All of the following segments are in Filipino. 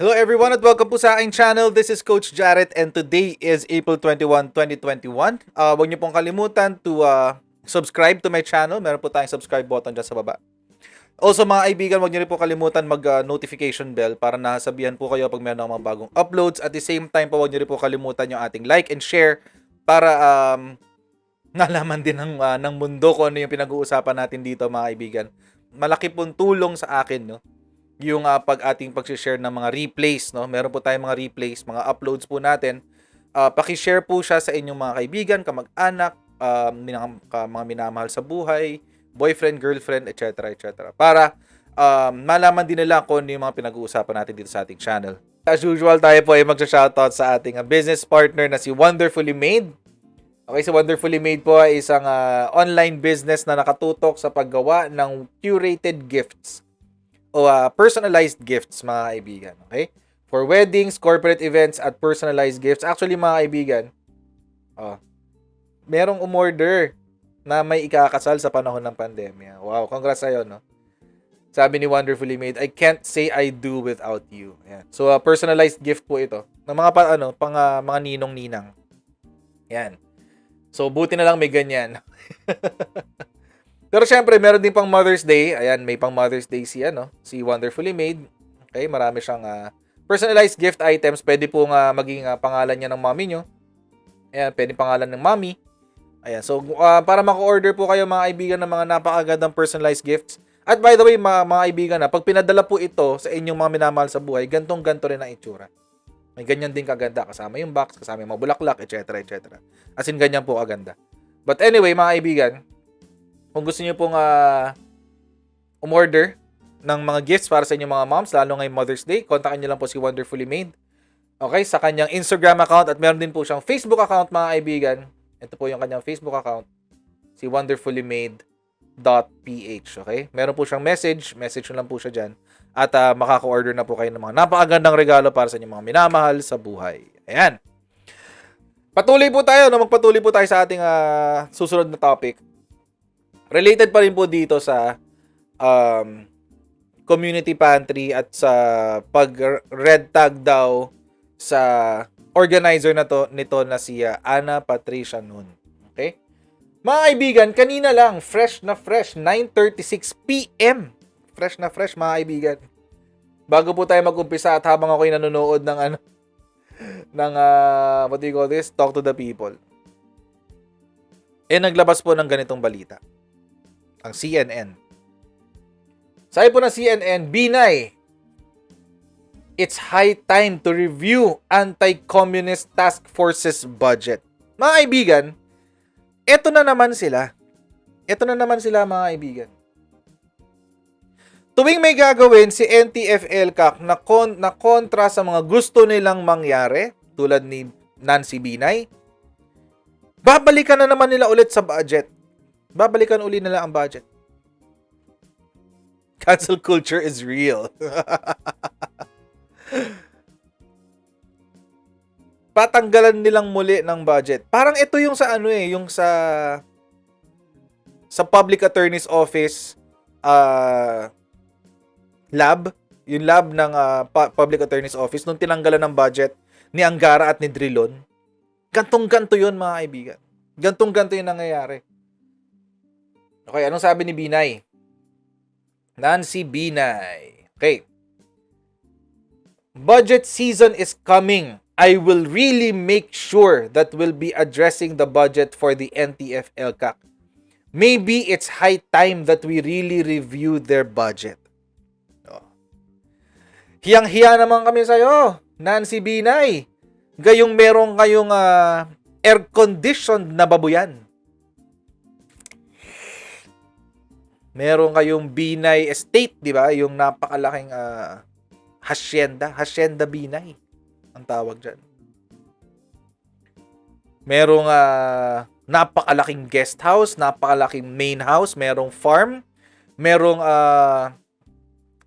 Hello everyone at welcome po sa aking channel. This is Coach Jarret and today is April 21, 2021. Huwag niyo pong kalimutan to subscribe to my channel. Meron po tayong subscribe button dyan sa baba. Also mga kaibigan, huwag niyo rin po kalimutan mag-notification bell para nasabihan po kayo pag meron ng mga bagong uploads. At the same time po, huwag niyo rin po kalimutan yung ating like and share para nalaman din ng mundo kung ano yung pinag-uusapan natin dito mga kaibigan. Malaki pong tulong sa akin, no? Yung ating pag-share ng mga replays, no? Meron po tayong mga replays, mga uploads po natin. Paki-share po siya sa inyong mga kaibigan, kamag-anak, mga minamahal sa buhay, boyfriend, girlfriend, etc. etc. Para malaman din nila kung ano yung mga pinag-uusapan natin dito sa ating channel. As usual, tayo po ay mag-shoutout sa ating business partner na si Wonderfully Made. Okay, si Wonderfully Made po ay isang online business na nakatutok sa paggawa ng curated gifts o personalized gifts, mga kaibigan. Okay? For weddings, corporate events, at personalized gifts. Actually, mga kaibigan, merong umorder na may ikakasal sa panahon ng pandemya. Wow, congrats sa'yo, no? Sabi ni Wonderfully Made, I can't say I do without you. Ayan. So, personalized gift po ito. Ng mga mga ninong-ninang. Yan. So, buti na lang may ganyan. Pero syempre, meron din pang Mother's Day. Ayan, may pang Mother's Day si Wonderfully Made. Okay, marami siyang personalized gift items. Pwede po maging pangalan niya ng mommy nyo. Ayan, pwede pangalan ng mommy. Ayan, so para maka-order po kayo mga kaibigan ng mga napakagandang personalized gifts. At by the way, mga kaibigan, pag pinadala po ito sa inyong mga minamahal sa buhay, gantong-ganto rin ang itsura. May ganyan din kaganda. Kasama yung box, kasama yung mga bulaklak, etc. etc. As in, ganyan po kaganda. But anyway, mga kaibigan, kung gusto niyo pong umorder ng mga gifts para sa inyong mga moms, lalo ngayong Mother's Day, kontakin niyo lang po si Wonderfully Made. Okay, sa kanyang Instagram account at meron din po siyang Facebook account, mga kaibigan. Ito po yung kanyang Facebook account, si wonderfullymade.ph. Okay? Meron po siyang message nyo lang po siya dyan. At makaka-order na po kayo ng mga napakagandang regalo para sa inyong mga minamahal sa buhay. Ayan. Magpatuloy po tayo sa ating susunod na topic. Related pa rin po dito sa community pantry at sa pag-red tag daw sa organizer nito na si Ana Patricia Nun. Okay? Mga kaibigan, kanina lang, fresh na fresh, 9:36 PM. Fresh na fresh, mga kaibigan. Bago po tayo mag-umpisa at habang ako'y nanonood ng what do you call this? Talk to the people. Naglabas po ng ganitong balita. Ang CNN. Sabi po ng CNN, Binay, it's high time to review anti-communist task forces budget. Mga kaibigan, eto na naman sila, mga kaibigan. Tuwing may gagawin si Ntf-Elcac na kontra sa mga gusto nilang mangyari, tulad ni Nancy Binay, babalikan na naman nila ulit sa budget. Babalikan uli nila ang budget. Cancel culture is real. Patanggalan nilang muli ng budget. Parang ito yung sa yung sa Public Attorney's Office lab, yung lab ng Public Attorney's Office nung tinanggalan ng budget ni Angara at ni Drilon. Gantong-ganto yun, mga kaibigan. Gantong-ganto yung nangyayari. Okay, anong sabi ni Binay? Nancy Binay. Okay. Budget season is coming. I will really make sure that we'll be addressing the budget for the Ntf-Elcac. Maybe it's high time that we really review their budget. Hiyang-hiya naman kami sa'yo, Nancy Binay. Gayong meron kayong air-conditioned na babuyan. Meron kayong Binay Estate, di ba? Yung napakalaking hacienda Binay ang tawag dyan. Merong napakalaking guest house, napakalaking main house, merong farm, merong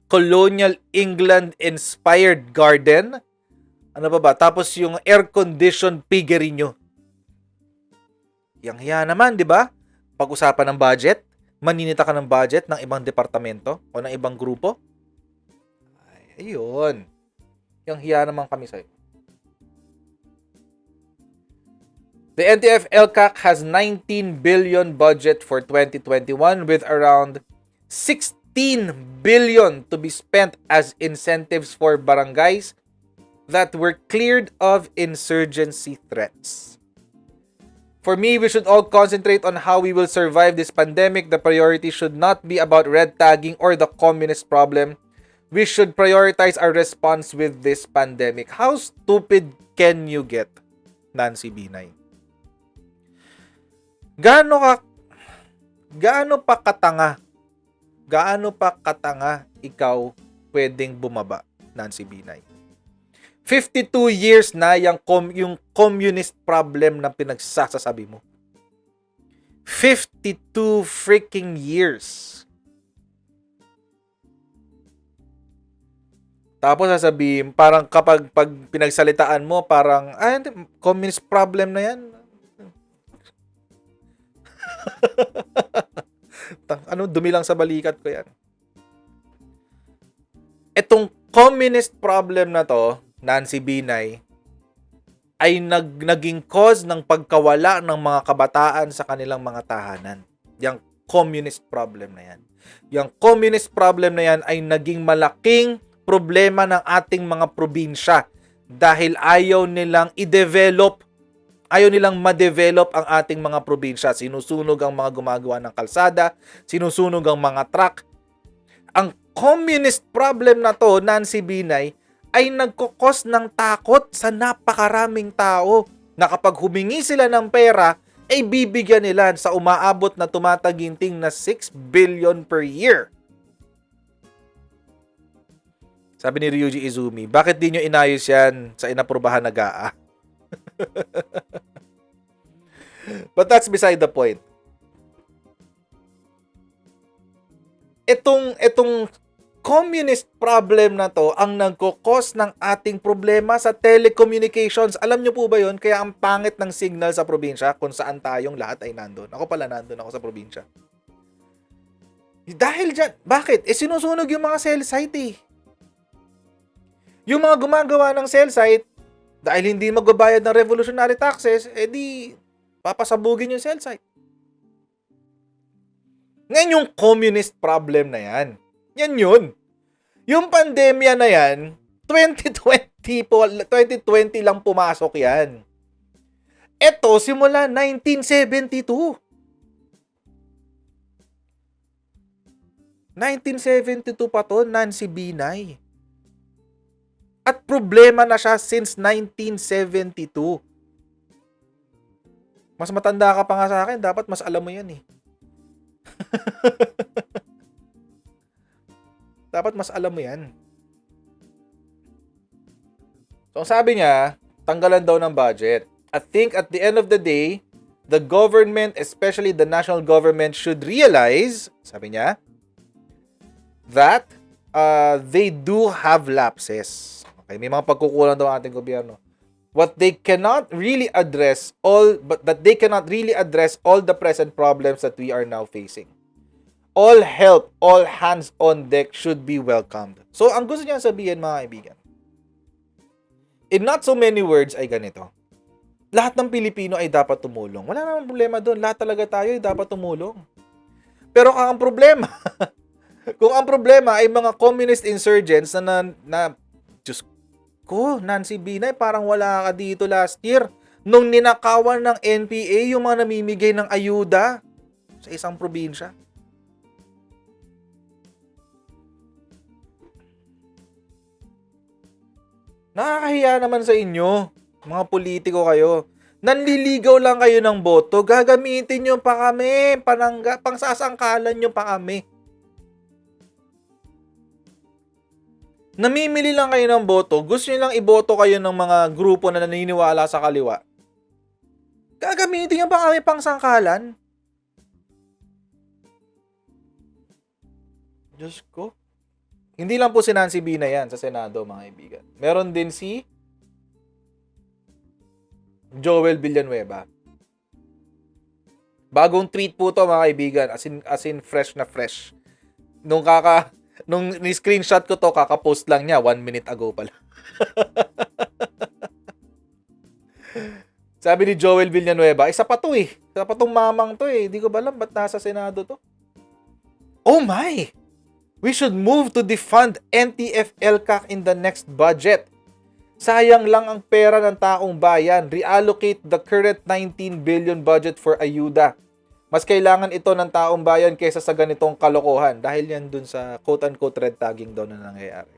colonial England-inspired garden. Ano ba? Tapos yung air-conditioned piggery nyo. Yang hiya naman, di ba? Pag-usapan ng budget, maninita ka ng budget ng ibang departamento o ng ibang grupo. Ayun. Yung hiya naman kami sa'yo. The Ntf-Elcac has 19 billion budget for 2021 with around 16 billion to be spent as incentives for barangays that were cleared of insurgency threats. For me, we should all concentrate on how we will survive this pandemic. The priority should not be about red tagging or the communist problem. We should prioritize our response with this pandemic. How stupid can you get, Nancy Binay? Gaano pa katanga ikaw pwedeng bumaba, Nancy Binay? 52 years na yung communist problem na pinagsasasabi mo. 52 freaking years. Tapos sasabihin, parang kapag pinagsalitaan mo, parang, communist problem na yan. Dumi lang sa balikat ko yan. Itong communist problem na to, Nancy Binay, ay naging cause ng pagkawala ng mga kabataan sa kanilang mga tahanan. Yung communist problem na yan. Yung communist problem na yan ay naging malaking problema ng ating mga probinsya dahil ayaw nilang ma-develop ang ating mga probinsya. Sinusunog ang mga gumagawa ng kalsada, sinusunog ang mga truck. Ang communist problem na to, Nancy Binay, ay nagkukos ng takot sa napakaraming tao na kapag humingi sila ng pera, ay bibigyan nila sa umaabot na tumataginting na 6 billion per year. Sabi ni Ryuji Izumi, bakit di nyo inayos yan sa inaprubahan na GAA? But that's beside the point. Itong communist problem na to ang nagkukos ng ating problema sa telecommunications. Alam nyo po ba yon? Kaya ang pangit ng signal sa probinsya kung saan tayong lahat ay nandun. Ako pala nandun ako sa probinsya. Dahil dyan, bakit? Sinusunog yung mga cell site Yung mga gumagawa ng cell site, dahil hindi magbabayad ng revolutionary taxes, di papasabugin yung cell site. Ngayon yung communist problem na yan. Yan yun. Yung pandemya na yan, 2020 lang pumasok yan. Ito, simula 1972. 1972 pa to, Nancy Binay. At problema na siya since 1972. Mas matanda ka pa nga sa akin, dapat mas alam mo yan eh. Dapat mas alam mo yan. So, sabi niya, tanggalan daw ng budget. I think at the end of the day, the government, especially the national government, should realize, sabi niya, that they do have lapses. Okay, may mga pagkukulang daw ang ating gobyerno. That they cannot really address all the present problems that we are now facing. All help, all hands on deck should be welcomed. So, ang gusto niya sabihin, mga kaibigan, in not so many words ay ganito. Lahat ng Pilipino ay dapat tumulong. Wala namang problema doon. Lahat talaga tayo ay dapat tumulong. Pero kung ang problema ay mga communist insurgents na Diyos ko, Nancy Binay, parang wala ka dito last year nung ninakawan ng NPA yung mga namimigay ng ayuda sa isang probinsya. Nakakahiya naman sa inyo, mga politiko kayo. Nanliligaw lang kayo ng boto, gagamitin nyo pa kami, pangsasangkalan nyo pa kami. Namimili lang kayo ng boto, gusto nyo lang iboto kayo ng mga grupo na naniniwala sa kaliwa. Gagamitin nyo pa kami pangsangkalan. Diyos ko. Hindi lang po si Nancy Binay yan sa Senado, mga kaibigan. Meron din si Joel Villanueva. Bagong tweet po to, mga kaibigan. As in fresh na fresh. Nung ni-screenshot ko to, kaka-post lang niya 1 minute ago pala. Sabi ni Joel Villanueva, isa pa to eh. Isa pa tong mamang to eh. Hindi ko ba alam ba't nasa Senado to? Oh my! We should move to defund Ntf-Elcac in the next budget. Sayang lang ang pera ng taong bayan. Reallocate the current 19 billion budget for ayuda. Mas kailangan ito ng taong bayan kaysa sa ganitong kalokohan. Dahil yan dun sa quote-unquote red tagging daw na nangyayari.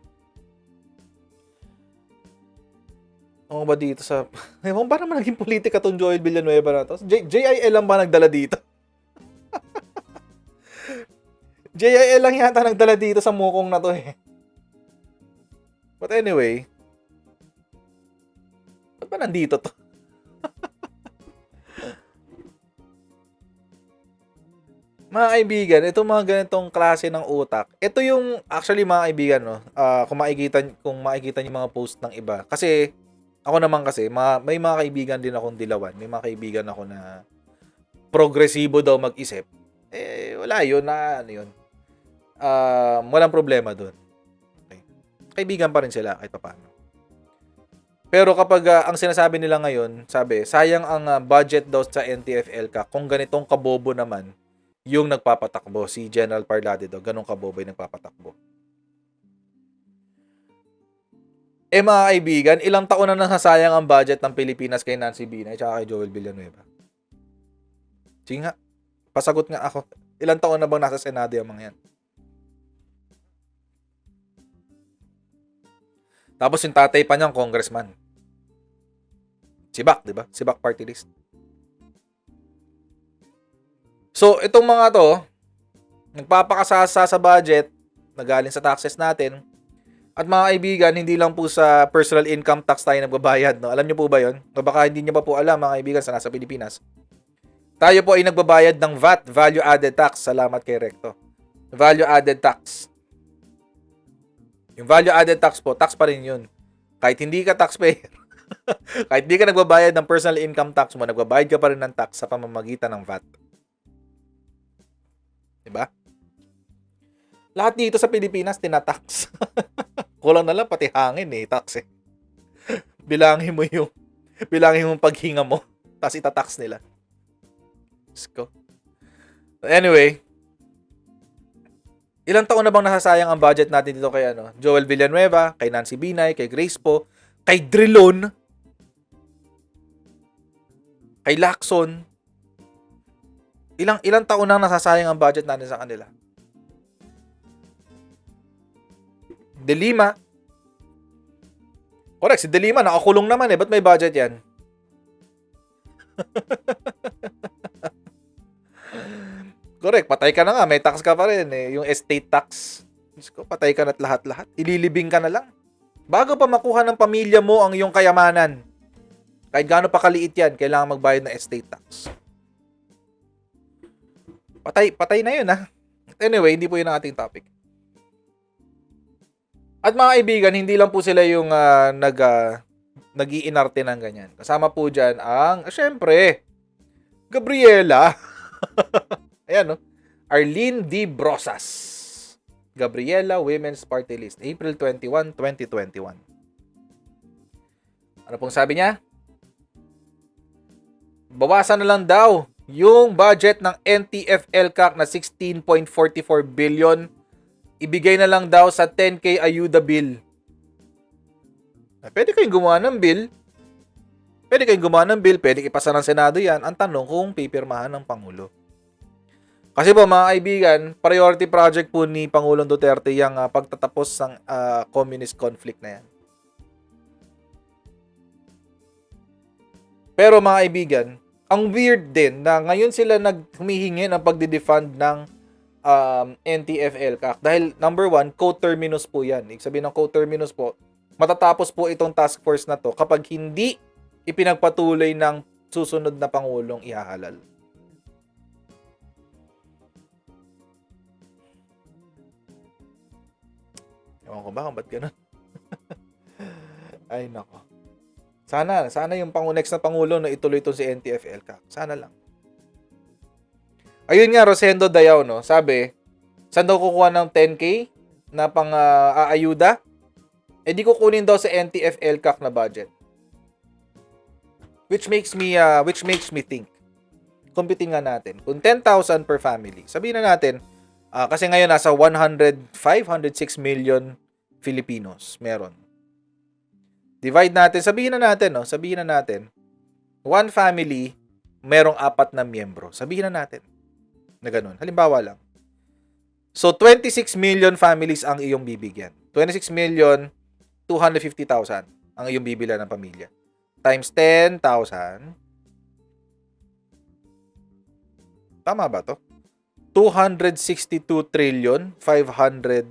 Ano ba dito sa... Ewan, ba naman naging politika tong Joel Villanueva na to? JIL lang ba nagdala dito? JIL lang yata nagdala dito sa mukong na to eh. But anyway, ba't ba nandito to? Mga kaibigan, itong mga ganitong klase ng utak, ito yung, actually mga kaibigan, no, kung makikita niyo mga post ng iba. Kasi, ako naman kasi, may mga kaibigan din akong dilawan. May mga kaibigan ako na progresibo daw mag-isip. Eh, wala yun na, ano yun. Walang problema dun. Okay. Kaibigan pa rin sila kahit paano. Pero kapag ang sinasabi nila ngayon, sabi, sayang ang budget daw sa Ntf-Elcac kung ganitong kabobo naman yung nagpapatakbo. Si General Parlade daw, ganong kabobo yung nagpapatakbo. Eh mga kaibigan, ilang taon na nasasayang ang budget ng Pilipinas kay Nancy Binay at kay Joel Villanueva? Sige nga, pasagot nga ako. Ilang taon na bang nasa Senado yung mga yan? Tapos yung tatay pa niyang congressman. Si Bac, di ba? Si Bac party list. So, itong mga to, nagpapakasasa sa budget, nagaling sa taxes natin. At mga kaibigan, hindi lang po sa personal income tax tayo nagbabayad. No? Alam niyo po ba yun? O baka hindi niyo pa po alam, mga kaibigan, sa nasa Pilipinas. Tayo po ay nagbabayad ng VAT, Value Added Tax. Salamat kay Recto. Value Added Tax. Yung Value Added Tax po, tax pa rin yun. Kahit hindi ka taxpayer, kahit hindi ka nagbabayad ng personal income tax mo, nagbabayad ka pa rin ng tax sa pamamagitan ng VAT. Diba? Lahat dito sa Pilipinas, tinatax. Kulang na lang, pati hangin eh, tax eh. Bilangin mo yung paghinga mo, tapos itatax nila. Let's go. Anyway, ilang taon na bang nasasayang ang budget natin dito kay Joel Villanueva, kay Nancy Binay, kay Grace Po, kay Drilon, kay Lacson. Ilang taon na nasasayang ang budget natin sa kanila? De Lima. Correct, si De Lima nakakulong naman eh. Ba't may budget yan? Correct, patay ka na nga. May tax ka pa rin eh. Yung estate tax. Patay ka na't lahat-lahat. Ililibing ka na lang. Bago pa makuha ng pamilya mo ang iyong kayamanan, kahit gaano pa kaliit yan, kailangan magbayad ng estate tax. Patay na yun ha. Anyway, hindi po yun ang ating topic. At mga kaibigan, hindi lang po sila yung nag-iinarte ng ganyan. Kasama po dyan ang, syempre, Gabriela. Ayan, no? ARLENE D. BROSAS. Gabriela Women's Party List. April 21, 2021. Ano pong sabi niya? Bawasan na lang daw yung budget ng Ntf-Elcac na 16.44 billion. Ibigay na lang daw sa 10K ayuda bill. Pwede kayong gumawa ng bill. Pwede ipasa ng Senado yan. Ang tanong kung pipirmahan ng Pangulo. Kasi po mga kaibigan, priority project po ni Pangulong Duterte yung pagtatapos ng communist conflict na yan. Pero mga kaibigan, ang weird din na ngayon sila humihingi ng pagdidefund ng Ntf-Elcac. Dahil number one, co-terminus po yan. Ibig sabihin ng co-terminus po, matatapos po itong task force na to kapag hindi ipinagpatuloy ng susunod na Pangulong ihahalal. Ewan ko ba kung ba't ganun? Ay nako. Sana yung next na Pangulo na ituloy itong si Ntf-Elcac. Sana lang. Ayun nga, Rosendo Dayaw, no? Sabi, saan daw kukuha ng 10K na pang aayuda? Eh di kukunin daw sa Ntf-Elcac na budget. Which makes me think. Computing nga natin. Kung 10,000 per family, sabihin na natin, kasi ngayon nasa 106 million Filipinos meron. Divide natin, sabihin na natin, one family, merong 4 na miyembro. Sabihin na natin na ganun. Halimbawa lang. So, 26 million families ang iyong bibigyan. 26 million, 250,000 ang iyong bibilan ng pamilya. Times 10,000. Tama ba to? 262 trillion 500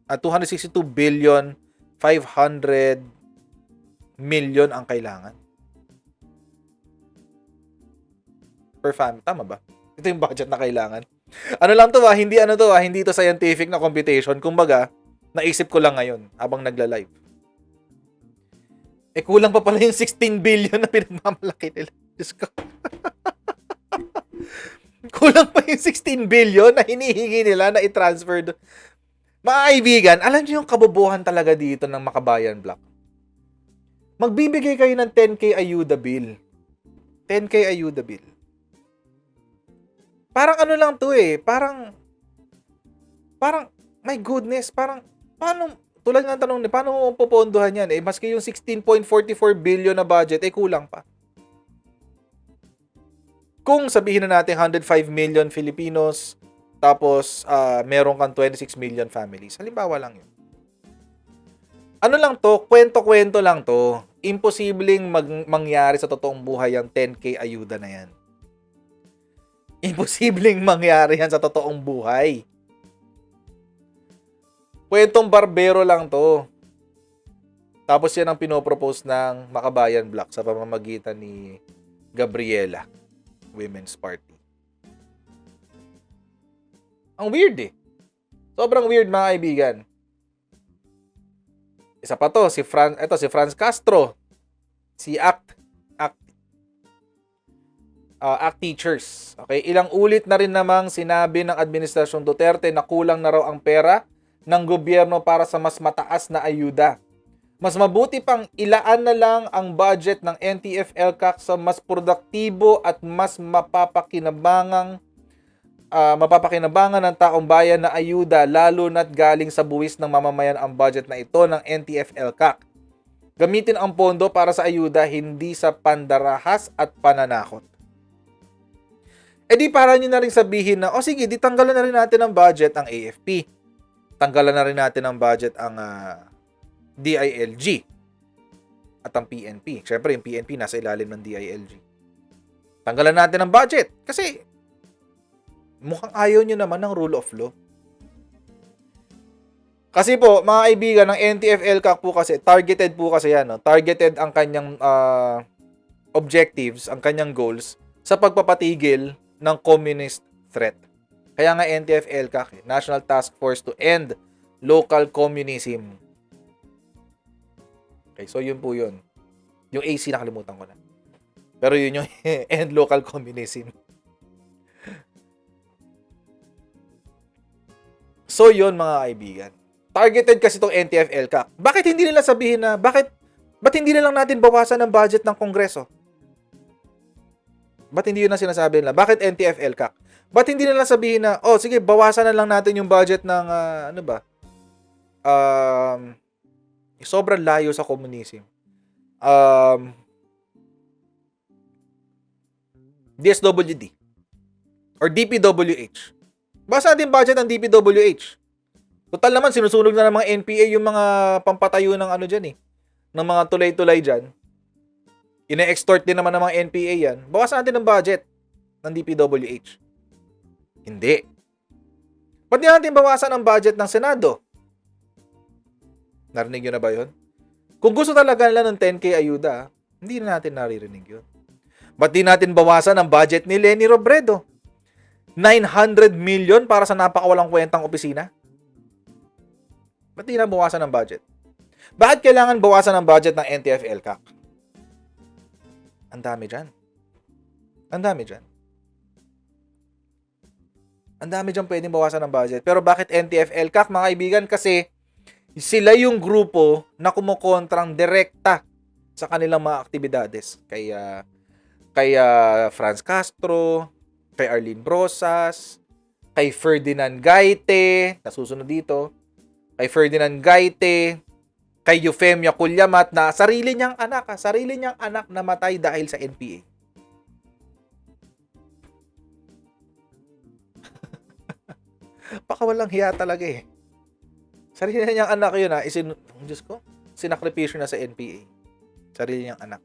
262 billion 500 million ang kailangan per family. Tama ba? Ito yung budget na kailangan. Ano lang to hindi ito scientific na computation. Kumbaga, naisip ko lang ngayon habang nagla-live. Eh, kulang pa pala yung 16 billion na pinagmamalaki nila. Diyos ko. Kulang pa yung 16 billion na hinihingi nila na i-transfer. Mga kaibigan, alam niyo yung kabobohan talaga dito ng Makabayan Block. Magbibigay kayo ng 10K ayuda bill. 10K ayuda bill. Parang ano lang to eh. Parang, my goodness, paano, tulad ng tanong ni, paano mo popondohan yan? Eh, maski yung 16.44 billion na budget, eh kulang pa. Kung sabihin na natin 105 million Filipinos, tapos meron kang 26 million families. Halimbawa lang yun. Ano lang to? Kwento-kwento lang to. Imposibleng mangyari sa totoong buhay ang 10K ayuda na yan. Imposibleng mangyari yan sa totoong buhay. Kwentong barbero lang to. Tapos yan ang pinopropose ng Makabayan Block sa pamamagitan ni Gabriela Women's Party. Ang weird eh. Sobrang weird mga kaibigan. Isa pa to, si Franz Castro. Si ACT teachers. Okay, ilang ulit na rin namang sinabi ng Administrasyon Duterte na kulang na raw ang pera ng gobyerno para sa mas mataas na ayuda. Mas mabuti pang ilaan na lang ang budget ng Ntf-Elcac sa mas produktibo at mas mapapakinabangan ng taong bayan na ayuda, lalo na't galing sa buwis ng mamamayan ang budget na ito ng Ntf-Elcac. Gamitin ang pondo para sa ayuda, hindi sa pandarahas at pananakot. E di para nyo na rin sabihin na, sige, di tanggalan na rin natin ang budget ang AFP. Tanggalan na rin natin ang budget ang DILG at ang PNP. Siyempre, yung PNP nasa ilalim ng DILG. Tanggalan natin ang budget kasi mukhang ayaw nyo naman ng rule of law. Kasi po, mga kaibigan, ng Ntf-Elcac po kasi, targeted po kasi yan. No? Targeted ang kanyang objectives, ang kanyang goals sa pagpapatigil ng communist threat. Kaya nga Ntf-Elcac, National Task Force to End Local Communism. Okay, so yun po yun. Yung AC nakalimutan ko na. Pero yun yung End Local Communism. So yun mga kaibigan. Targeted kasi itong Ntf-Elcac. Bakit hindi nila sabihin na, ba't hindi na lang natin bawasan ang budget ng Kongreso? Ba't hindi yun ang sinasabi nila? Bakit Ntf-Elcac? Ba't hindi nila sabihin na, sige, bawasan na lang natin yung budget ng, sobrang layo sa communism. DSWD or DPWH. Basta natin budget ng DPWH. Total naman, sinusunog na ng mga NPA yung mga pampatayo ng dyan eh. Ng mga tulay-tulay dyan. Ine-extort din naman ng mga NPA yan. Bawasan natin ang budget ng DPWH. Hindi. Ba't di natin bawasan ang budget ng Senado? Narinig yun na ba yun? Kung gusto talaga nila ng 10K ayuda, hindi na natin naririnig yun. Ba't di natin bawasan ang budget ni Leni Robredo? 900 million para sa napakawalang kwentang opisina? Ba't di na bawasan ang budget? Bakit kailangan bawasan ang budget ng Ntf-Elcac? Ang dami dyan. Ang dami dyan pwedeng bawasan ng budget. Pero bakit Ntf-Elcac, mga kaibigan? Kasi Sila yung grupo na kumukontrang direkta sa kanilang mga aktibidades. Kay Franz Castro, kay Arlene Brosas, kay Ferdinand Gaite, nasusunod dito, kay Ferdinand Gaite, kay Eufemia Culyamat na sarili niyang anak namatay dahil sa NPA. Pakawalang hiya talaga eh. Sarili niyang anak yun ha, Diyos ko, sinakripisyo na sa NPA. Sarili niyang anak.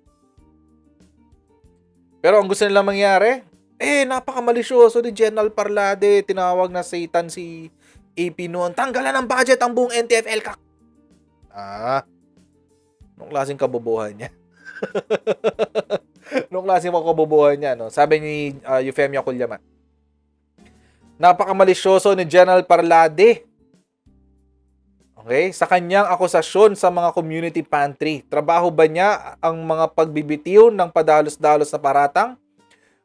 Pero ang gusto nilang mangyari, napakamalisyoso ni General Parlade, tinawag na Satan si AP noon, tanggalan ng budget ang buong Ntf-Elcac. Nung klaseng kabobohan niya. Nung klaseng kabobohan niya, no? Sabi ni Eufemia Culyamat, napakamalisyoso ni General Parlade. Okay? Sa kanyang akusasyon sa mga community pantry. Trabaho ba niya ang mga pagbibitiw ng padalos-dalos na paratang?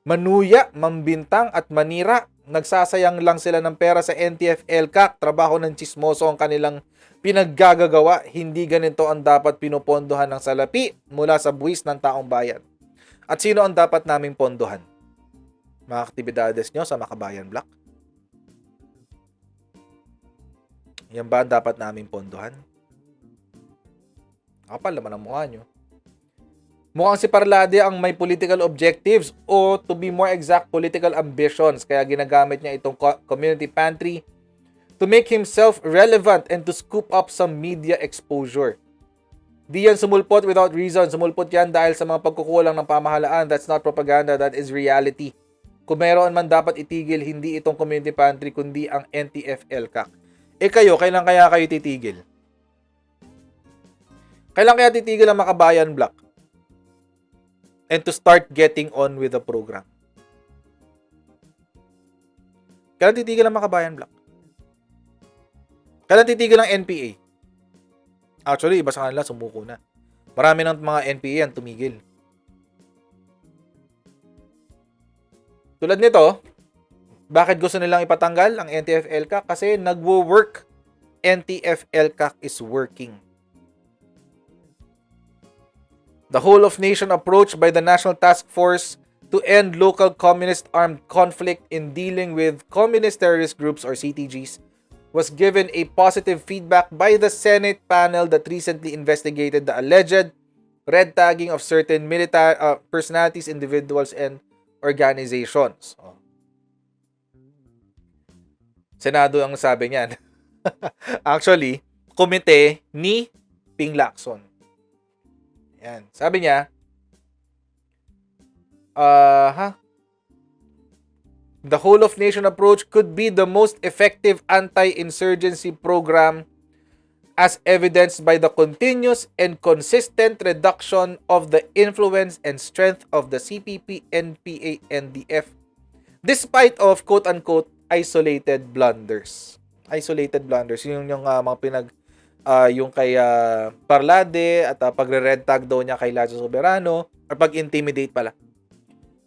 Manuya, mambintang at manira. Nagsasayang lang sila ng pera sa Ntf-Elcac. Trabaho ng chismoso ang kanilang pinaggagawa. Hindi ganito ang dapat pinupondohan ng salapi mula sa buwis ng taong bayan. At sino ang dapat naming pondohan? Mga aktibidades nyo sa Makabayan Block? Yan ba ang dapat naming pondohan? Kapal naman ang mukha nyo. Mukhang si Parlade ang may political objectives o to be more exact, political ambitions. Kaya ginagamit niya itong community pantry to make himself relevant and to scoop up some media exposure. Di yan sumulpot without reason. Sumulpot yan dahil sa mga pagkukulang ng pamahalaan. That's not propaganda, that is reality. Kung mayroon man dapat itigil, hindi itong community pantry, kundi ang Ntf-Elcac. Kayo, kailan kaya kayo titigil? Kailan kaya titigil ang Makabayan Block? And to start getting on with the program. Kailan titigil ang Makabayan Block? Kailan titigil ang NPA? Actually, iba sa kanila, sumuko na. Marami ng mga NPA ang tumigil. Tulad nito, bakit gusto nilang ipatanggal ang Ntf-Elcac? Kasi nagwo-work. Ntf-Elcac is working. The whole of nation approach by the National Task Force to end local communist armed conflict in dealing with communist terrorist groups or CTGs was given a positive feedback by the Senate panel that recently investigated the alleged red tagging of certain military personalities, individuals, and organizations. Senado ang sabi niyan. Actually, komite ni Ping Lacson. Yan. Sabi niya, the whole of nation approach could be the most effective anti-insurgency program as evidenced by the continuous and consistent reduction of the influence and strength of the CPP, NPA, NDF despite of quote-unquote isolated blunders. Isolated blunders. Yung mga yung kay Parlade at pagre-red tag daw niya kay Lazo Soberano or pag-intimidate pala.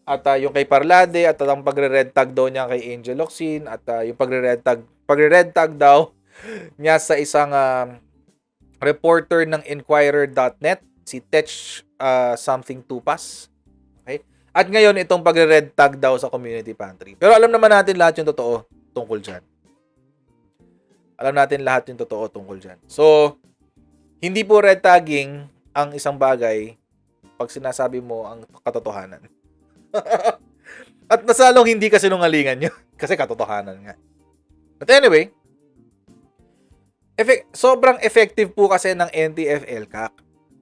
At yung kay Parlade at ang pagre-red tag daw niya kay Angel Locsin at yung pagre-red tag daw niya sa isang reporter ng Inquirer.net, si Tech something Tupas. Okay? At ngayon itong pagre-red tag daw sa community pantry. Pero alam naman natin lahat yung totoo tungkol dyan. Alam natin lahat yung totoo tungkol dyan. So, hindi po red tagging ang isang bagay pag sinasabi mo ang katotohanan. At nasalong hindi kasi nungalingan nyo. Kasi katotohanan nga. But anyway, sobrang effective po kasi ng Ntf-Elcac.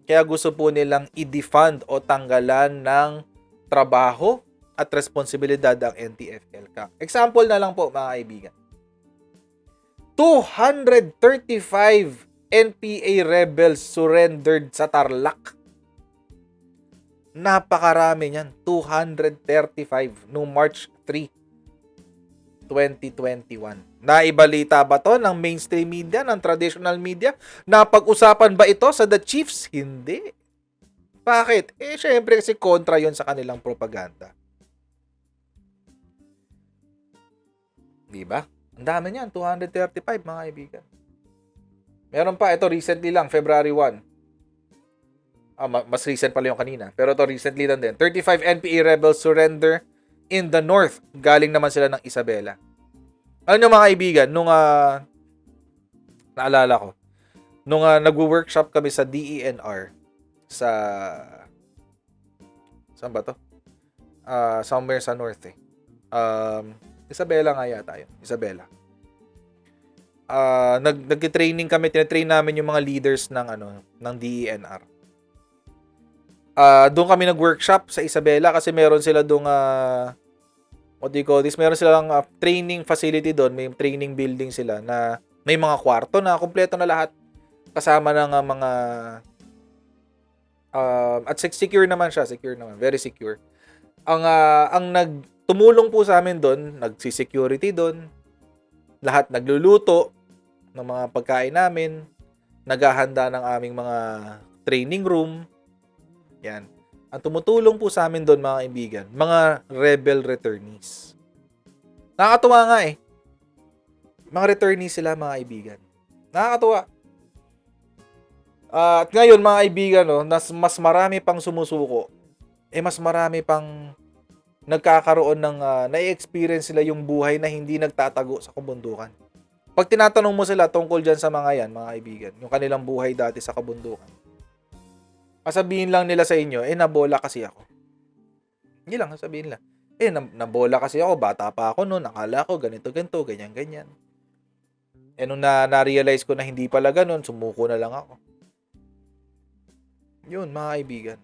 Kaya gusto po nilang i-defund o tanggalan ng trabaho at responsibilidad ang Ntf-Elcac. Example na lang po mga kaibigan. 235 NPA rebels surrendered sa Tarlac. Napakarami niyan. 235 noong March 3, 2021. Naibalita ba to ng mainstream media, ng traditional media? Napag-usapan ba ito sa The Chiefs? Hindi. Bakit? Syempre kasi kontra yon sa kanilang propaganda. Diba? Ang dami niyan, 235 mga kaibigan. Meron pa, ito recently lang, February 1. Mas recent pala yung kanina. Pero ito recently lang din. 35 NPA rebels surrender in the north. Galing naman sila ng Isabela. Ano nyo mga kaibigan, nung naalala ko, nung nagwo-workshop kami sa DENR sa saan ba to? Somewhere sa north eh. Isabela nga yata yun. Isabela. Nag-training kami, tinatrain namin yung mga leaders ng DENR. Doon kami nag-workshop sa Isabela kasi meron sila doon what do you call this? Meron silang training facility doon, may training building sila na may mga kwarto na kumpleto na lahat kasama ng mga at secure naman siya, secure naman, very secure. Ang nagtumulong po sa amin doon, nagsi-security doon, lahat nagluluto ng mga pagkain namin, naghahanda ng aming mga training room. Yan. Ang tumutulong po sa amin doon, mga kaibigan, mga rebel returnees. Nakakatuwa nga eh. Mga returnees sila, mga kaibigan. Nakakatuwa. At ngayon, mga kaibigan, mas marami pang sumusuko. Mas marami pang nagkakaroon ng na-experience sila yung buhay na hindi nagtatago sa kabundukan. Pag tinatanong mo sila tungkol dyan sa mga yan, mga kaibigan, yung kanilang buhay dati sa kabundukan, sasabihin lang nila sa inyo, nabola kasi ako. Hindi lang, sasabihin nila. Nabola kasi ako, bata pa ako noon, nakala ko ganito, ganyan. Nung na-realize ko na hindi pala ganun, sumuko na lang ako. Yun, mga kaibigan.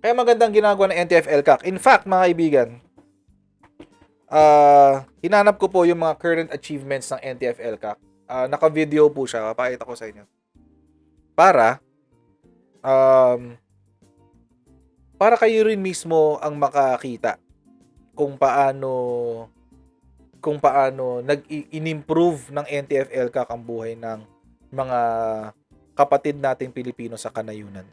Kaya magandang ginagawa ng Ntf-Elcac. In fact, mga kaibigan, hinanap ko po yung mga current achievements ng Ntf-Elcac. Naka-video po siya, papakita ko sa inyo. Para kayo rin mismo ang makakita kung paano nag-improve ng Ntf-Elcac ang buhay ng mga kapatid nating Pilipino sa kanayunan.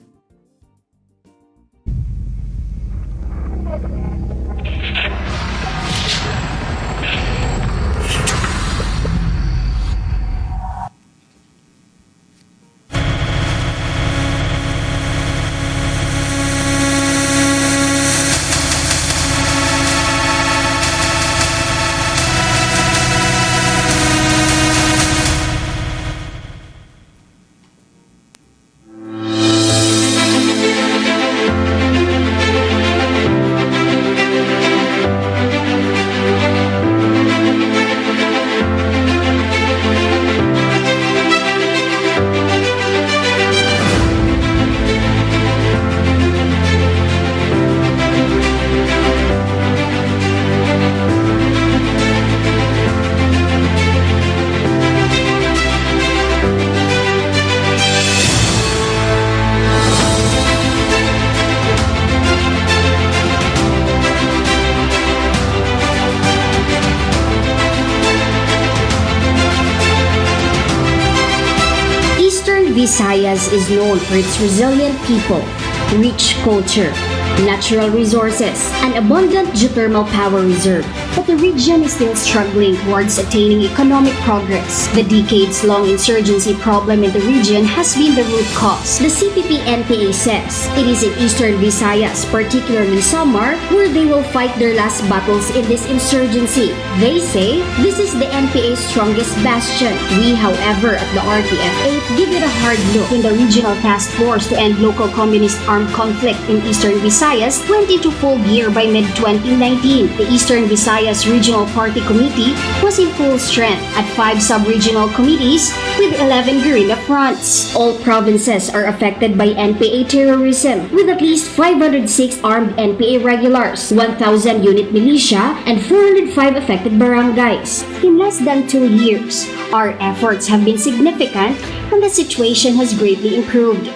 Visayas is known for its resilient people, rich culture, natural resources, and abundant geothermal power reserve. But the region is still struggling towards attaining economic progress. The decades-long insurgency problem in the region has been the root cause. The CPP-NPA says it is in Eastern Visayas, particularly Samar, where they will fight their last battles in this insurgency. They say this is the NPA's strongest bastion. We, however, at the RTF-8 give it a hard look. In the Regional Task Force to End Local Communist Armed Conflict in Eastern Visayas went into full gear by mid-2019. The Eastern Visayas Regional Party Committee was in full strength at 5 sub-regional committees with 11 guerrilla fronts. All provinces are affected by NPA terrorism, with at least 506 armed NPA regulars, 1,000 unit militia, and 405 affected barangays. In less than 2 years, our efforts have been significant and the situation has greatly improved.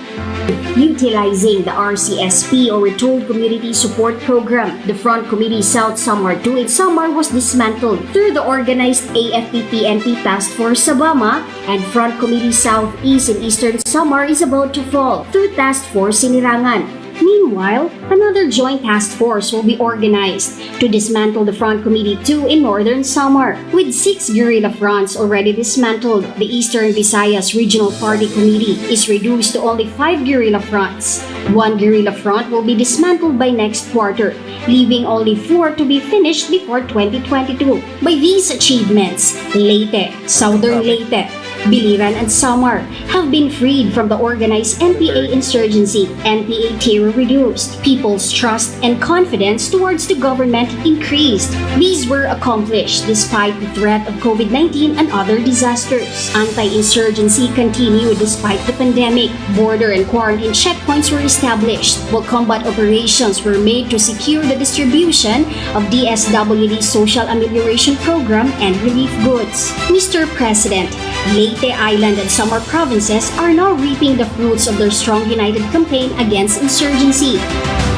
Utilizing the RCSP or Retold Community Support Program, the Front Committee South Samar 2 in Samar was dismantled through the organized AFP-PNP Task Force Sabama, and Front Committee Southeast in Eastern Samar is about to fall through Task Force Sinirangan. Meanwhile, another joint task force will be organized to dismantle the Front Committee 2 in Northern Samar. With 6 guerrilla fronts already dismantled, the Eastern Visayas Regional Party Committee is reduced to only 5 guerrilla fronts. 1 guerrilla front will be dismantled by next quarter, leaving only 4 to be finished before 2022. By these achievements, Leyte, Southern Leyte, Biliran and Samar have been freed from the organized NPA insurgency. NPA terror reduced. People's trust and confidence towards the government increased. These were accomplished despite the threat of COVID-19 and other disasters. Anti-insurgency continued despite the pandemic. Border and quarantine checkpoints were established, while combat operations were made to secure the distribution of DSWD's Social Amelioration Program and relief goods. Mr. President, Leyte Island and Samar provinces are now reaping the fruits of their strong united campaign against insurgency.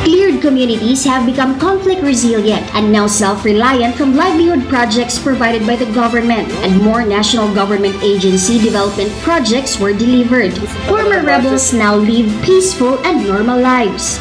Cleared communities have become conflict resilient and now self-reliant from livelihood projects provided by the government, and more national government agency development projects were delivered. Former rebels now live peaceful and normal lives.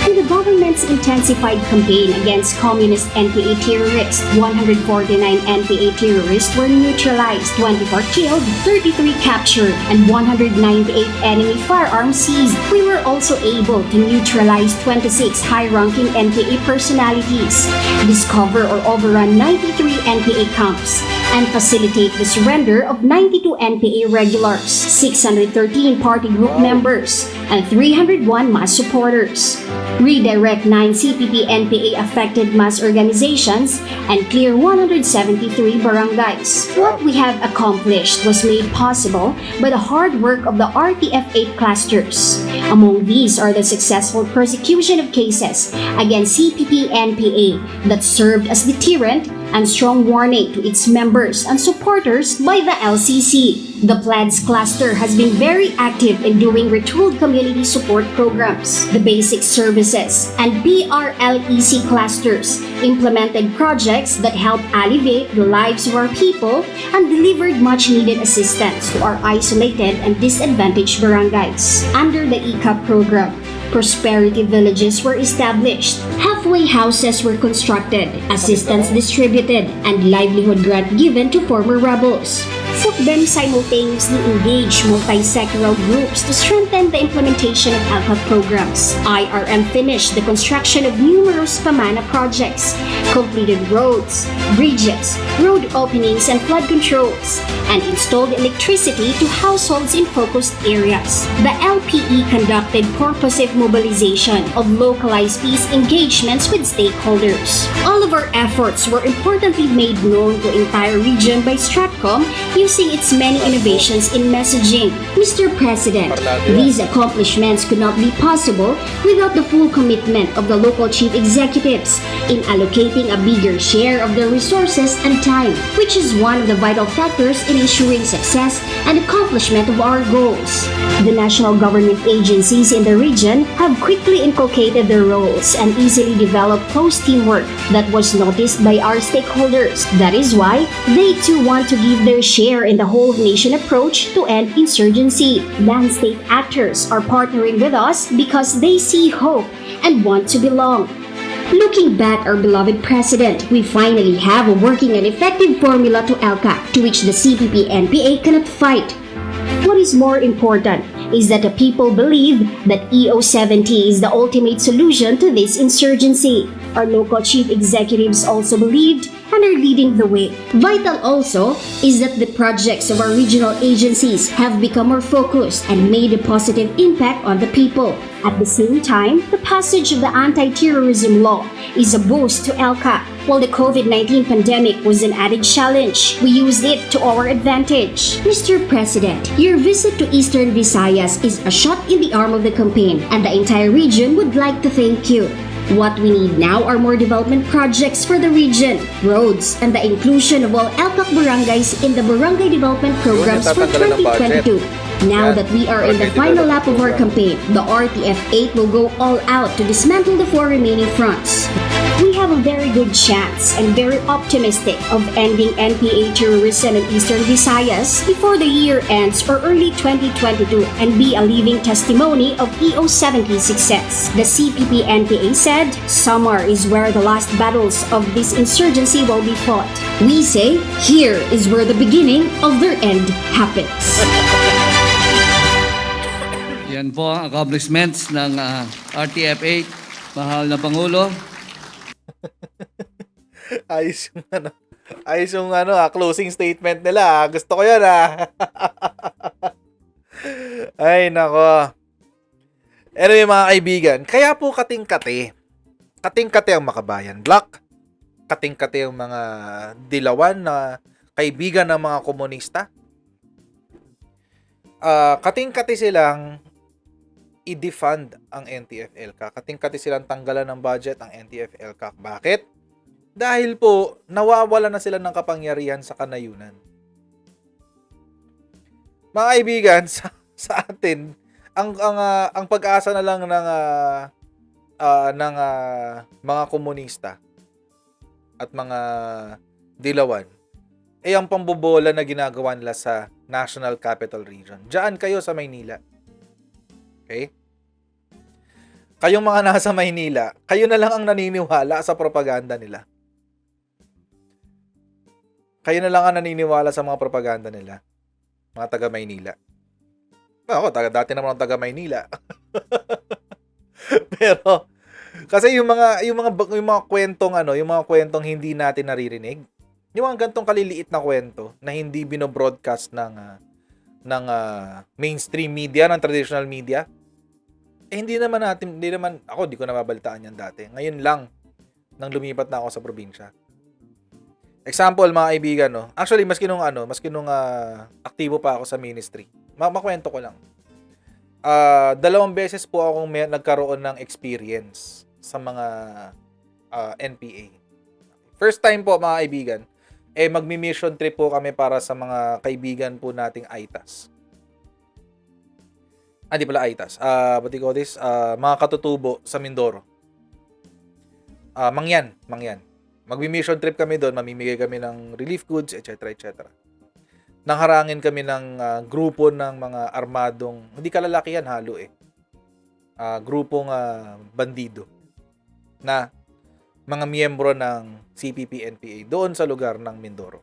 In the government's intensified campaign against communist NPA terrorists, 149 NPA terrorists were neutralized, 24 killed, 33 captured, and 198 enemy firearms seized. We were also able to neutralize 26 high-ranking NPA personalities, discover or overrun 93 NPA camps, and facilitate the surrender of 92 NPA regulars, 613 party group members, and 301 mass supporters. Redirect 9 CPP-NPA affected mass organizations and clear 173 barangays. What we have accomplished was made possible by the hard work of the RTF-8 clusters. Among these are the successful prosecution of cases against CPP-NPA that served as deterrent and strong warning to its members and supporters by the LCC. The PLADS cluster has been very active in doing retooled community support programs. The basic services and BRLEC clusters implemented projects that help alleviate the lives of our people and delivered much needed assistance to our isolated and disadvantaged barangays. Under the ECAP program, prosperity villages were established, halfway houses were constructed, assistance distributed, and livelihood grant given to former rebels. FUCBEM simultaneously engaged multi-sectoral groups to strengthen the implementation of ALCAP programs. IRM finished the construction of numerous PAMANA projects, completed roads, bridges, road openings and flood controls, and installed electricity to households in focused areas. The LPE conducted purposive mobilization of localized peace engagements with stakeholders. All of our efforts were importantly made known to the entire region by STRATCOM using its many innovations in messaging. Mr. President, these accomplishments could not be possible without the full commitment of the local chief executives in allocating a bigger share of their resources and time, which is one of the vital factors in ensuring success and accomplishment of our goals. The national government agencies in the region have quickly inculcated their roles and easily developed close teamwork that was noticed by our stakeholders. That is why they too want to give their share in the whole nation approach to end insurgency. Non-state actors are partnering with us because they see hope and want to belong. Looking back, our beloved President, we finally have a working and effective formula to ELCAC, to which the CPP-NPA cannot fight. What is more important is that the people believe that EO70 is the ultimate solution to this insurgency. Our local chief executives also believed and are leading the way. Vital also is that the projects of our regional agencies have become more focused and made a positive impact on the people. At the same time, the passage of the anti-terrorism law is a boost to ELCAC. While the COVID-19 pandemic was an added challenge, we used it to our advantage. Mr. President, your visit to Eastern Visayas is a shot in the arm of the campaign, and the entire region would like to thank you. What we need now are more development projects for the region, roads, and the inclusion of all ELCAC barangays in the barangay development programs for 2022. Now that we are in the final lap of our campaign, the RTF-8 will go all out to dismantle the 4 remaining fronts. We have a very good chance and very optimistic of ending NPA terrorism in Eastern Visayas before the year ends or early 2022 and be a living testimony of EO70's success. The CPP-NPA said, "Summer is where the last battles of this insurgency will be fought." We say, here is where the beginning of their end happens. Yan po ang accomplishments ng RTF-8, mahal na Pangulo. Ayos yung closing statement nila. Gusto ko yan Ay, nako. Anyway, mga kaibigan, kaya po kating-kate. Kating-kate ang Makabayan Block. Kating-kate ang mga dilawan na kaibigan ng mga komunista. Kating-kate silang i-defund ang Ntf-Elcac. Kating-kate silang tanggalan ng budget ang Ntf-Elcac. Bakit? Dahil po, nawawala na sila ng kapangyarihan sa kanayunan. Mga kaibigan, sa atin, ang pag-asa na lang ng mga komunista at mga dilawan ay ang pambobola na ginagawa nila sa National Capital Region. Diyan kayo sa Maynila. Okay? Kayong mga nasa Maynila, kayo na lang ang naniniwala sa propaganda nila. Kayo na lang ang naniniwala sa mga propaganda nila. Mga taga Maynila. Ako, dati naman ang taga Maynila. Pero kasi yung mga kwentong hindi natin naririnig, yung mga gantong kaliliit na kwento na hindi binobroadcast ng mainstream media, ng traditional media, hindi naman ako di ko nababalitaan yan dati. Ngayon lang nang lumipat na ako sa probinsya. Example, mga kaibigan, no. Actually, maski nung aktibo pa ako sa ministry. Makwento ko lang. 2 beses po akong nagkaroon ng experience sa mga NPA. First time po, mga kaibigan, magmi-mission trip po kami para sa mga kaibigan po nating AITAS. Di pala AITAS. What do you call this? Mga katutubo sa Mindoro. Mangyan. Magmi-mission trip kami doon, mamimigay kami ng relief goods, etc. Nangharangin kami ng grupo ng mga armadong, hindi kalalakihan, halo grupong bandido na mga miyembro ng CPP-NPA doon sa lugar ng Mindoro.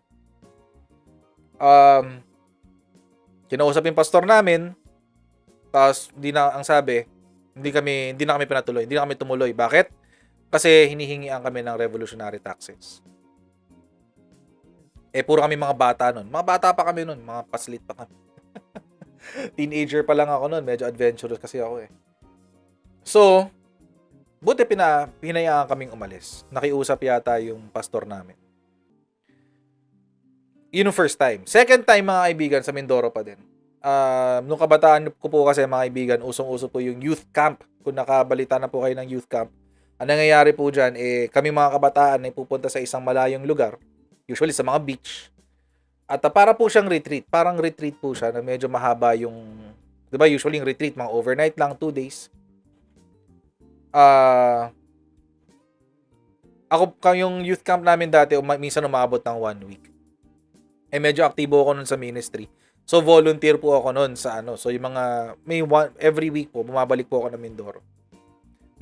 Kinausap yung pastor namin, tapos ang sabi, hindi na kami pinatuloy, hindi na kami tumuloy. Bakit? Kasi hinihingian kami ng revolutionary taxes. Puro kami mga bata nun. Mga bata pa kami nun. Mga paslit pa kami. Teenager pa lang ako nun. Medyo adventurous kasi ako So, buti pinayaan kaming umalis. Nakiusap yata yung pastor namin. Yun yung first time. Second time, mga kaibigan, sa Mindoro pa din. Nung kabataan ko po kasi, mga kaibigan, usong-uso po yung youth camp. Kung nakabalita na po kayo ng youth camp, ang nangyayari po dyan, kami mga kabataan ay pupunta sa isang malayong lugar, usually sa mga beach. At para po siyang retreat. Parang retreat po siya na medyo mahaba yung, di ba, usually yung retreat, mga overnight lang, 2 days. Yung youth camp namin dati, minsan umabot ng 1 week. Medyo aktibo ako nun sa ministry. So, volunteer po ako nun sa So, yung mga, every week po, bumabalik po ako ng Mindoro.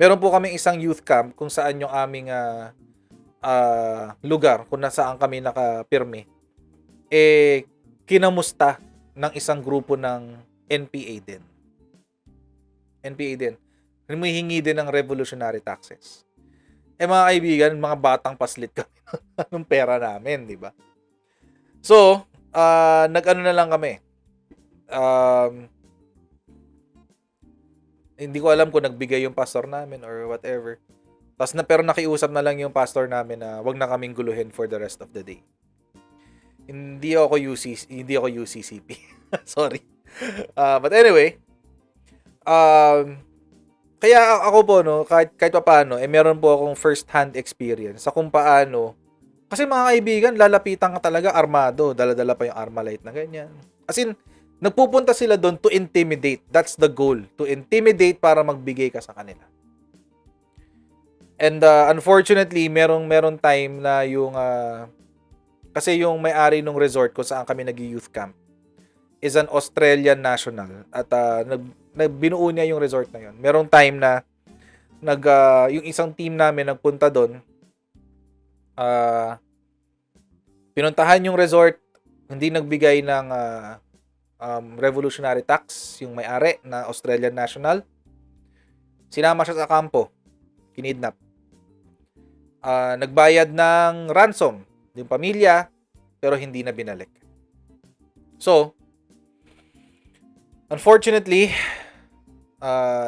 Meron po kaming isang youth camp kung saan yung aming lugar, kung nasaan kami nakapirme, kinamusta ng isang grupo ng NPA din. Humihingi din ng revolutionary taxes. Mga kaibigan, mga batang paslit kami ng pera namin, di ba? So, nag-ano na lang kami. Hindi ko alam kung nagbigay yung pastor namin or whatever. Pero nakiusap na lang yung pastor namin na wag na kaming guluhin for the rest of the day. Hindi ako UCCP. Sorry. But anyway, kaya ako po, no, kahit paano, meron po akong first-hand experience sa kung paano. Kasi mga kaibigan, lalapitan ka talaga armado. Dala-dala pa yung Armalite na ganyan. As in, nagpupunta sila doon to intimidate. That's the goal. To intimidate para magbigay ka sa kanila. And unfortunately, merong time na yung kasi yung may-ari ng resort kung saan kami nag-youth camp is an Australian national at binuo niya yung resort na yun. Merong time na yung isang team namin nagpunta doon, pinuntahan yung resort, hindi nagbigay ng revolutionary tax yung may-ari na Australian national. Sinama siya sa kampo, kinidnap. Nagbayad ng ransom yung pamilya, pero hindi na binalik. So, unfortunately,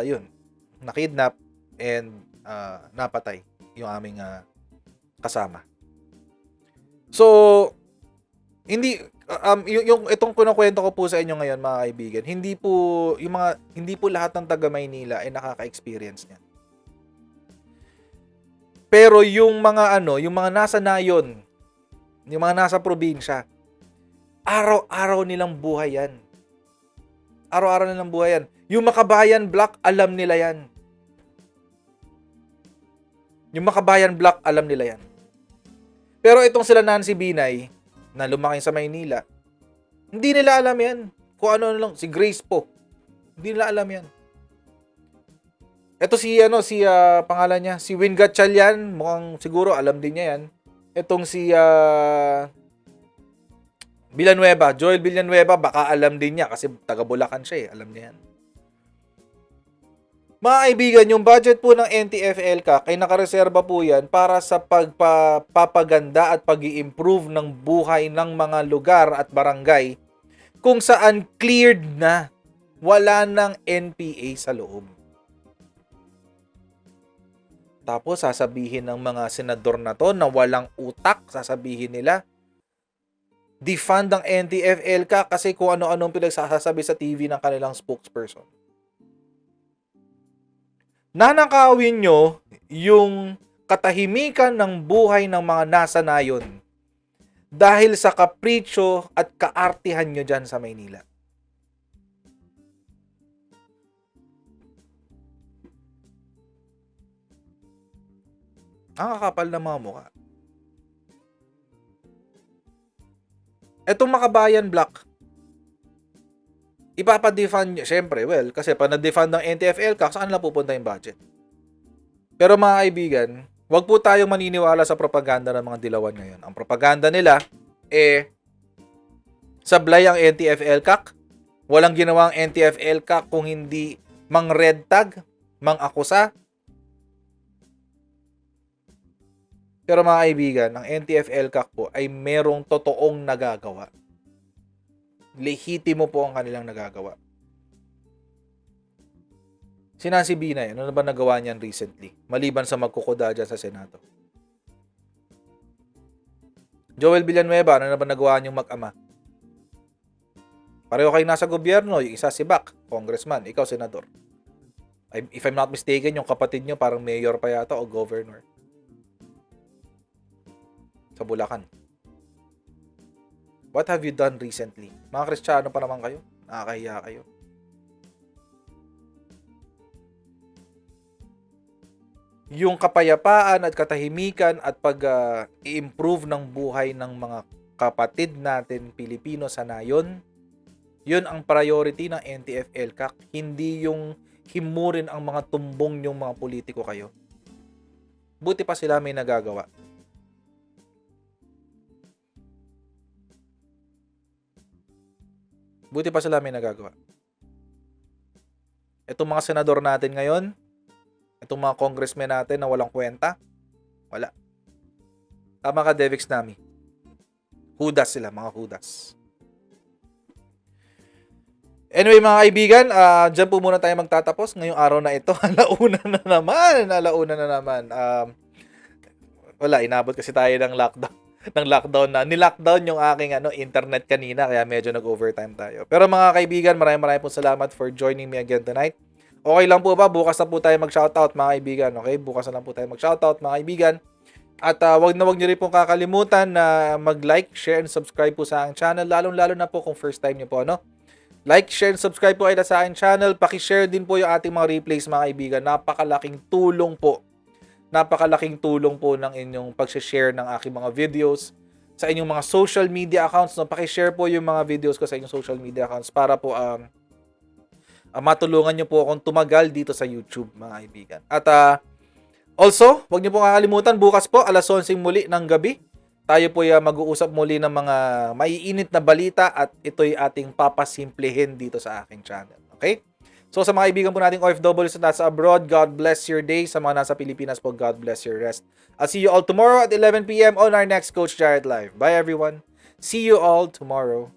yun, nakidnap and napatay yung aming kasama. So, hindi yung itong kinukuwento ko po sa inyo ngayon, mga kaibigan, hindi po lahat ng taga Maynila ay nakaka-experience niyan. Pero yung mga nasa nayon, yung mga nasa probinsya, araw-araw nilang buhay yan. Araw-araw nilang buhay yan. Yung Makabayan Block, alam nila yan. Yung Makabayan Block, alam nila yan. Pero itong sila Nancy Binay, na lumaki sa Maynila, hindi nila alam yan. Kung ano lang, si Grace po. Hindi nila alam yan. Ito pangalan niya, si Win Gatchalian, mukhang siguro alam din niya yan. Itong si Villanueva, Joel Villanueva, baka alam din niya kasi taga Bulacan siya alam niya yan. Mga kaibigan, yung budget po ng Ntf-Elcac ay nakareserba po yan para sa pagpapaganda at pag-i-improve ng buhay ng mga lugar at barangay kung saan cleared na, wala ng NPA sa loob. Tapos sasabihin ng mga senador na to na walang utak, sasabihin nila, defund ang Ntf-Elcac kasi kung ano-anong pinagsasabi sa TV ng kanilang spokesperson. Nanakawin nyo yung katahimikan ng buhay ng mga nasa nayon dahil sa kapritsyo at kaartihan nyo dyan sa Maynila. Ang kakapal na mga mukha. Etong Makabayan Block, ipapa-defund nyo. Siyempre, kasi pag na-defund ng Ntf-Elcac, saan lang pupunta yung budget? Pero mga kaibigan, wag po tayong maniniwala sa propaganda ng mga dilawan ngayon. Ang propaganda nila, sablay ang Ntf-Elcac. Walang ginawang Ntf-Elcac kung hindi mang red tag, mang akusa. Pero mga kaibigan, ang Ntf-Elcac po ay merong totoong nagagawa. Lehitimo po ang kanilang nagagawa. Si Nancy Binay, ano na ba nagawa niyan recently? Maliban sa magkukuda dyan sa Senado. Joel Villanueva, ano na ba nagawa niyong mag-ama? Pareho kayo nasa gobyerno, yung isa si Bac, congressman, ikaw senador. If I'm not mistaken, yung kapatid niyo parang mayor pa yata o governor. Sa Bulacan. What have you done recently? Mga Kristiyano pa naman kayo? Nakakahiya kayo. Yung kapayapaan at katahimikan at pag-i-improve ng buhay ng mga kapatid natin Pilipino sa nayon, yun ang priority ng Ntf-Elcac. Hindi yung himurin ang mga tumbong yung mga politiko kayo. Buti pa sila may nagagawa. Buti pa sila may nagagawa. Itong mga senador natin ngayon, itong mga congressmen natin na walang kwenta, wala. Tama ka, Devix Nami. Hudas sila, mga hudas. Anyway, mga kaibigan, dyan po muna tayo magtatapos ngayong araw na ito. Alauna na naman. Wala, inabot kasi tayo ng lockdown na. Ni-lockdown yung aking internet kanina kaya medyo nag-overtime tayo. Pero mga kaibigan, maraming po salamat for joining me again tonight. Okay lang po ba? Bukas na po tayo mag-shoutout mga kaibigan. Okay? Bukas na lang po tayo mag-shoutout mga kaibigan. At wag nyo rin pong kakalimutan na mag-like, share, and subscribe po sa aking channel. Lalong-lalo na po kung first time nyo po. Like, share, and subscribe po kayo sa aking channel. Paki-share din po yung ating mga replays mga kaibigan. Napakalaking tulong po napakalaking tulong po ng inyong pag-share ng aking mga videos sa inyong mga social media accounts. No? Paki-share po yung mga videos ko sa inyong social media accounts para po matulungan nyo po akong tumagal dito sa YouTube, mga kaibigan. At also, huwag nyo po kakalimutan, bukas po, alas 11 muli ng gabi, tayo po mag-uusap muli ng mga maiinit na balita at ito'y ating papasimplehin dito sa aking channel. Okay? So sa mga kaibigan po nating OFWs na nasa abroad, God bless your day. Sa mga nasa Pilipinas po, God bless your rest. I'll see you all tomorrow at 11 p.m. on our next Coach Jarret Live. Bye everyone. See you all tomorrow.